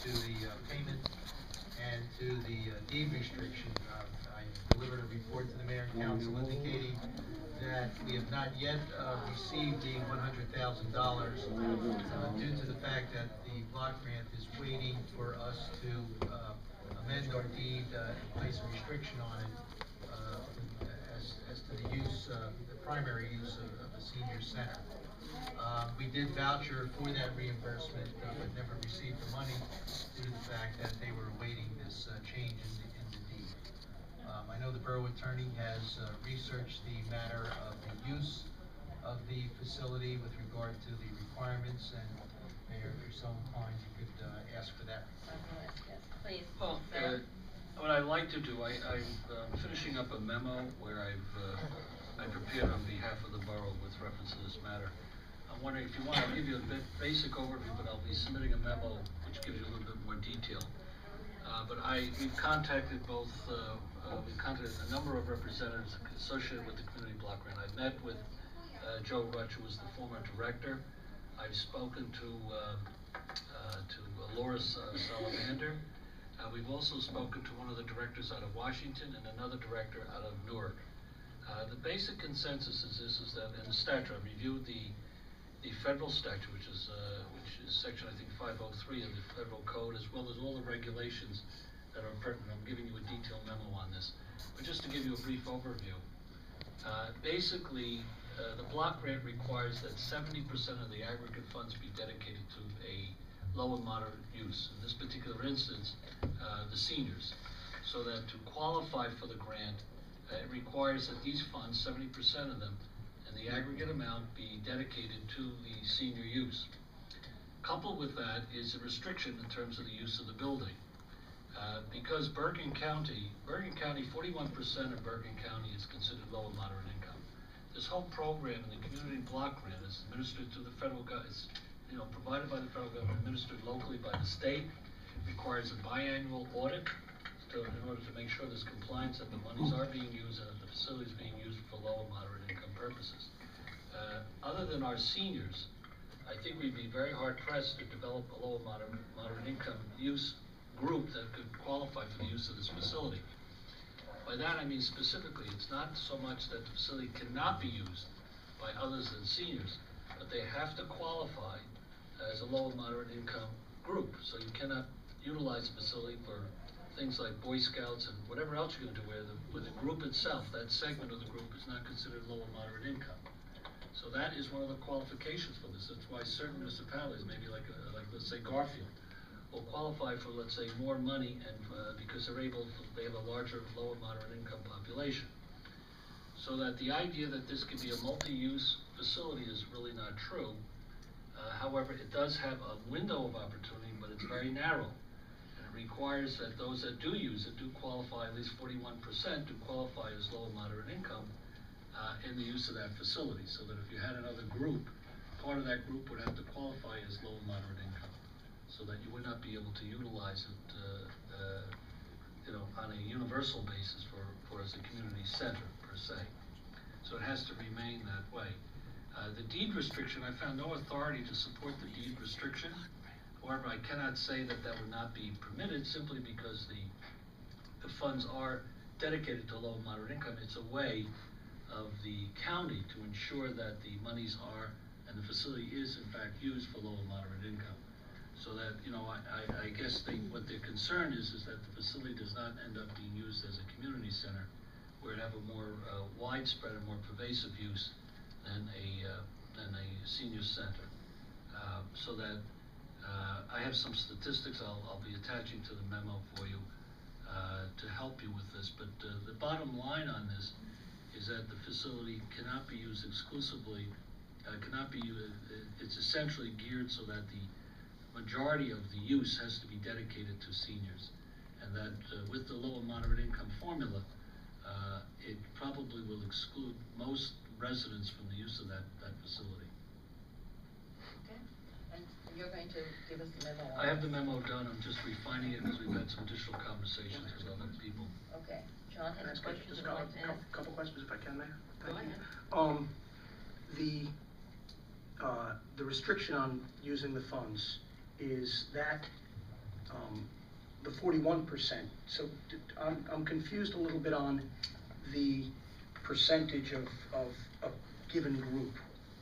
to the payment and to the deed restriction. I delivered a report to the mayor and council indicating that we have not yet received the $100,000 due to the fact that the block grant is waiting for us to amend our deed and place a restriction on it as to the use, the primary use of the senior center. We did voucher for that reimbursement, but never received the money due to the fact that they were awaiting this change in the deed. I know the borough attorney has researched the matter of the use of the facility with regard to the requirements, and Mayor, if you're so inclined, you could ask for that. Yes, please. Well, what I'd like to do, I'm finishing up a memo where I prepared on behalf of the borough with reference to this matter. I'm wondering if you want, I'll give you a basic overview, but I'll be submitting a memo which gives you a little bit more detail. But we've contacted we've contacted a number of representatives associated with the community block grant. I've met with Joe Rutch, who was the former director. I've spoken to Loris Salamander. We've also spoken to one of the directors out of Washington and another director out of Newark. The basic consensus is that in the statute, I reviewed the federal statute, which is section, I think, 503 of the federal code, as well as all the regulations that are pertinent. I'm giving you a detailed memo on this. But just to give you a brief overview, basically, the block grant requires that 70% of the aggregate funds be dedicated to a low and moderate use. In this particular instance, the seniors. So that to qualify for the grant, it requires that these funds, 70% of them, and the aggregate amount be dedicated to the senior use. Coupled with that is a restriction in terms of the use of the building. Because Bergen County, 41% of Bergen County is considered low and moderate income. This whole program in the community block grant is administered through the federal government, provided by the federal government, administered locally by the state, requires a biannual audit in order to make sure there's compliance, that the monies are being used and that the facility is being used for low and moderate income purposes. Other than our seniors, I think we'd be very hard pressed to develop a low and moderate income use group that could qualify for the use of this facility. By that I mean specifically, it's not so much that the facility cannot be used by others than seniors, but they have to qualify as a low and moderate income group. So you cannot utilize the facility for things like Boy Scouts and whatever else you're going to do, where the group itself, that segment of the group, is not considered low and moderate income. So that is one of the qualifications for this. That's why certain municipalities, maybe like let's say Garfield, will qualify for, let's say, more money, and because they have a larger low and moderate income population. So that the idea that this could be a multi-use facility is really not true. However, it does have a window of opportunity, but it's very narrow. And it requires that those that do use it do qualify, at least 41% do qualify as low and moderate income in the use of that facility. So that if you had another group, part of that group would have to qualify as low and moderate income, so that you would not be able to utilize it on a universal basis for as a community center per se. So it has to remain that way. The deed restriction, I found no authority to support the deed restriction. However, I cannot say that that would not be permitted simply because the funds are dedicated to low and moderate income. It's a way of the county to ensure that the monies are, and the facility is in fact used for low and moderate income. So that, I guess what their concern is that the facility does not end up being used as a community center, where it have a more widespread and more pervasive use than a senior center. So that I have some statistics I'll be attaching to the memo for you to help you with this. But the bottom line on this is that the facility cannot be used exclusively, it's essentially geared so that the majority of the use has to be dedicated to seniors. And that with the low and moderate income formula, it probably will exclude most residents from the use of that facility. Okay, and you're going to give us the memo? I have the memo done, I'm just refining it because we've had some additional conversations with other people. Okay, John, any questions? Just a couple questions if I can, Mayor. Go ahead. The restriction on using the funds, is that the 41%. So I'm confused a little bit on the percentage of a given group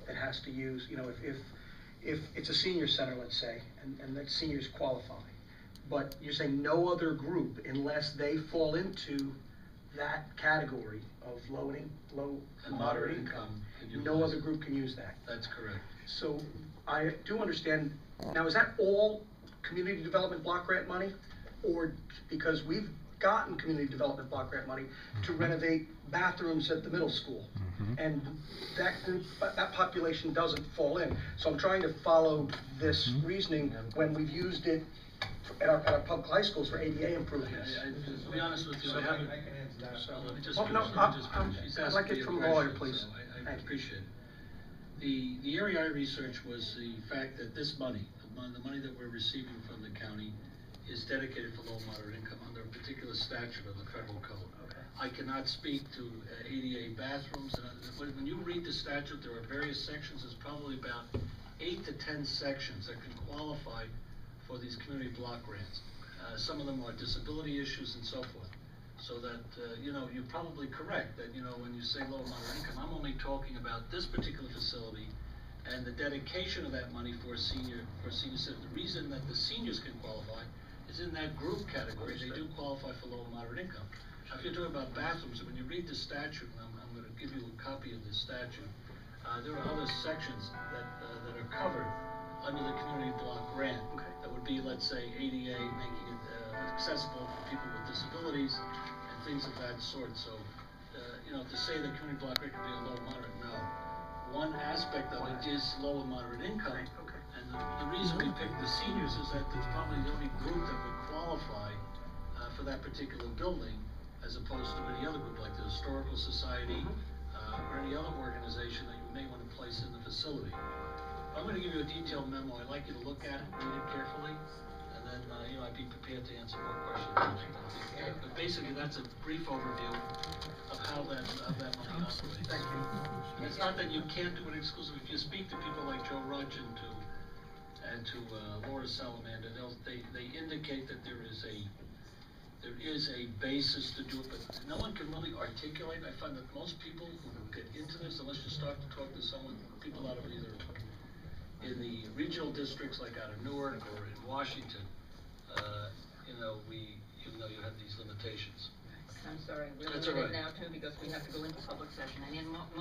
that has to use, you know, if it's a senior center, let's say, and that seniors qualify, but you're saying no other group unless they fall into that category of low and moderate income, can no utilize other it. group can use that. That's correct. So I do understand, now is that all community development block grant money? Or because we've gotten community development block grant money to renovate bathrooms at the middle school. And that group, that population doesn't fall in. So I'm trying to follow this reasoning when we've used it at our public high schools for ADA improvements. To be honest with you, I haven't. I can answer that. So- Let me just Well, finish, no, let me just I'm- finish. He's I'd asking like me it a from question, lawyer, please. so I Thank you. appreciate it. The area I researched was the fact that this money, the money that we're receiving from the county, is dedicated for low and moderate income under a particular statute of the federal code. Okay. I cannot speak to ADA bathrooms, and when you read the statute, there are various sections, there's probably about 8 to 10 sections that can qualify for these community block grants. Some of them are disability issues and so forth. So that, you know, you're probably correct that, you know, when you say low and moderate income, I'm only talking about this particular facility and the dedication of that money for senior citizens. The reason that the seniors can qualify is in that group category, they do qualify for low and moderate income. Now, if you're talking about bathrooms, when you read the statute, and I'm gonna give you a copy of the statute, there are other sections that are covered under the community block grant. Okay. That would be, let's say, ADA, making it accessible for people with disabilities and things of that sort. So, you know, to say that community block grant can be a low and moderate, no. One aspect of it is low and moderate income. Okay. And the reason we picked the seniors is that it's probably the only group that would qualify for that particular building, as opposed to any other group, like the Historical Society, or any other organization that you may want to place in the facility. I'm gonna give you a detailed memo, I'd like you to look at it, read it carefully, and then, you know, I'd be prepared to answer more questions. But basically, that's a brief overview of how that money operates. Thank you. And it's not that you can't do it exclusively. If you speak to people like Joe Rudge and to Laura Salamander, they indicate that there is a basis to do it, but no one can really articulate. I find that most people who get into this, unless you start to talk to someone, people out of either in the regional districts like out of Newark or in Washington, you know, even though you have these limitations. I'm sorry, we're That's limited all right. now too, because we have to go into public session. I need a motion